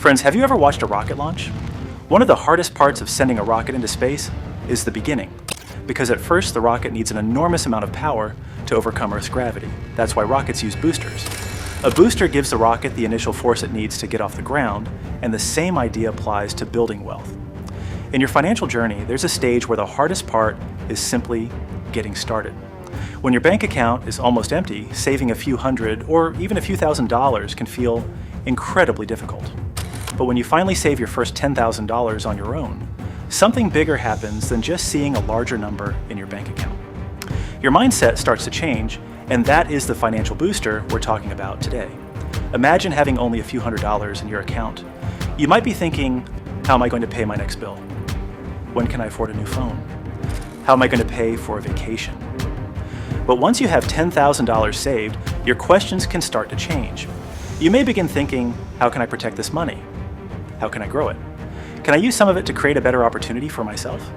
Friends, have you ever watched a rocket launch? One of the hardest parts of sending a rocket into space is the beginning, because at first the rocket needs an enormous amount of power to overcome Earth's gravity. That's why rockets use boosters. A booster gives the rocket the initial force it needs to get off the ground, and the same idea applies to building wealth. In your financial journey, there's a stage where the hardest part is simply getting started. When your bank account is almost empty, saving a few hundred or even a few $1,000s can feel incredibly difficult. But when you finally save your first $10,000 on your own, something bigger happens than just seeing a larger number in your bank account. Your mindset starts to change, and that is the financial booster we're talking about today. Imagine having only a few $100s in your account. You might be thinking, how am I going to pay my next bill? When can I afford a new phone? How am I going to pay for a vacation? But once you have $10,000 saved, your questions can start to change. You may begin thinking, how can I protect this money? How can I grow it? Can I use some of it to create a better opportunity for myself?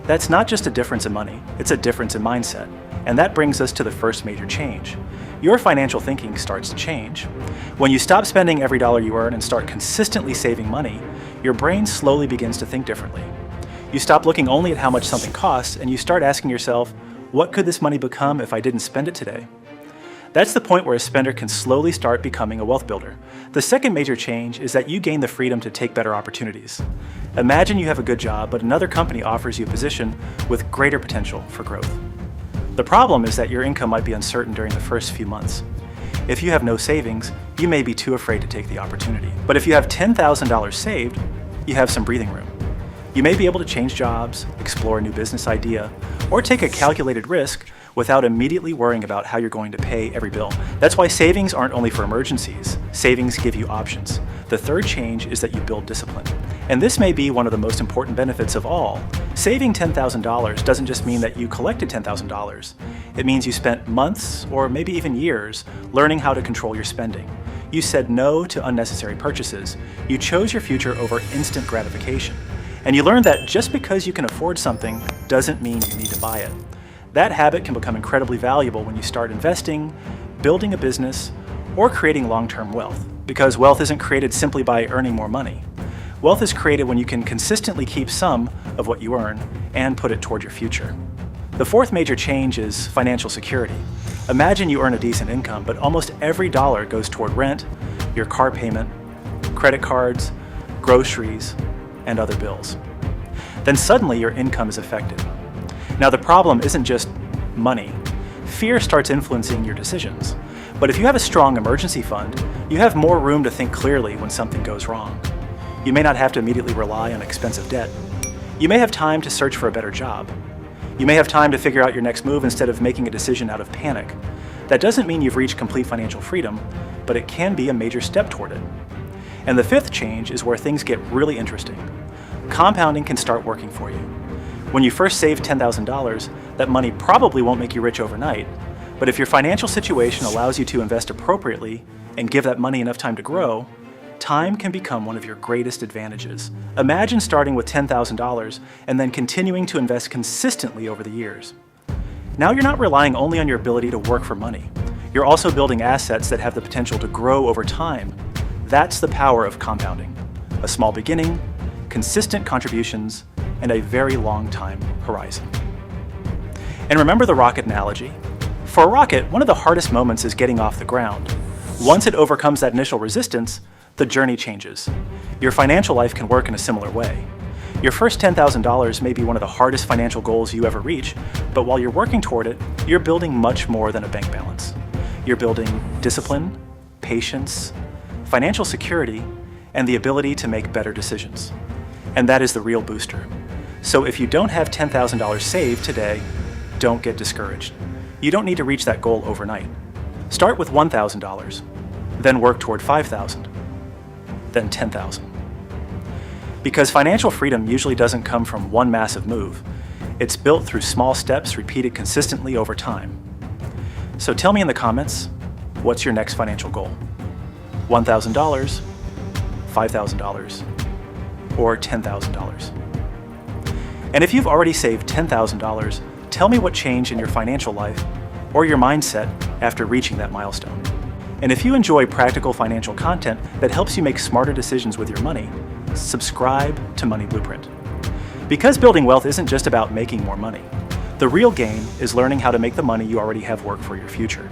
That's not just a difference in money, it's a difference in mindset. And that brings us to the first major change. Your financial thinking starts to change. When you stop spending every dollar you earn and start consistently saving money, your brain slowly begins to think differently. You stop looking only at how much something costs, and you start asking yourself, what could this money become if I didn't spend it today? That's the point where a spender can slowly start becoming a wealth builder. The second major change is that you gain the freedom to take better opportunities. Imagine you have a good job, but another company offers you a position with greater potential for growth. The problem is that your income might be uncertain during the first few months. If you have no savings, you may be too afraid to take the opportunity. But if you have $10,000 saved, you have some breathing room. You may be able to change jobs, explore a new business idea, or take a calculated risk without immediately worrying about how you're going to pay every bill. That's why savings aren't only for emergencies. Savings give you options. The third change is that you build discipline. And this may be one of the most important benefits of all. Saving $10,000 doesn't just mean that you collected $10,000. It means you spent months or maybe even years learning how to control your spending. You said no to unnecessary purchases. You chose your future over instant gratification. And you learned that just because you can afford something doesn't mean you need to buy it. That habit can become incredibly valuable when you start investing, building a business, or creating long-term wealth. Because wealth isn't created simply by earning more money. Wealth is created when you can consistently keep some of what you earn and put it toward your future. The fourth major change is financial security. Imagine you earn a decent income, but almost every dollar goes toward rent, your car payment, credit cards, groceries, and other bills. Then suddenly your income is affected. Now the problem isn't just money. Fear starts influencing your decisions. But if you have a strong emergency fund, you have more room to think clearly when something goes wrong. You may not have to immediately rely on expensive debt. You may have time to search for a better job. You may have time to figure out your next move instead of making a decision out of panic. That doesn't mean you've reached complete financial freedom, but it can be a major step toward it. And the fifth change is where things get really interesting. Compounding can start working for you. When you first save $10,000, that money probably won't make you rich overnight, but if your financial situation allows you to invest appropriately and give that money enough time to grow, time can become one of your greatest advantages. Imagine starting with $10,000 and then continuing to invest consistently over the years. Now you're not relying only on your ability to work for money. You're also building assets that have the potential to grow over time. That's the power of compounding. A small beginning, consistent contributions, and a very long time horizon. And remember the rocket analogy? For a rocket, one of the hardest moments is getting off the ground. Once it overcomes that initial resistance, the journey changes. Your financial life can work in a similar way. Your first $10,000 may be one of the hardest financial goals you ever reach, but while you're working toward it, you're building much more than a bank balance. You're building discipline, patience, financial security, and the ability to make better decisions. And that is the real booster. So if you don't have $10,000 saved today, don't get discouraged. You don't need to reach that goal overnight. Start with $1,000, then work toward $5,000, then $10,000. Because financial freedom usually doesn't come from one massive move. It's built through small steps repeated consistently over time. So tell me in the comments, what's your next financial goal? $1,000, $5,000, or $10,000? And if you've already saved $10,000, tell me what changed in your financial life or your mindset after reaching that milestone. And if you enjoy practical financial content that helps you make smarter decisions with your money, subscribe to Money Blueprint. Because building wealth isn't just about making more money. The real game is learning how to make the money you already have work for your future.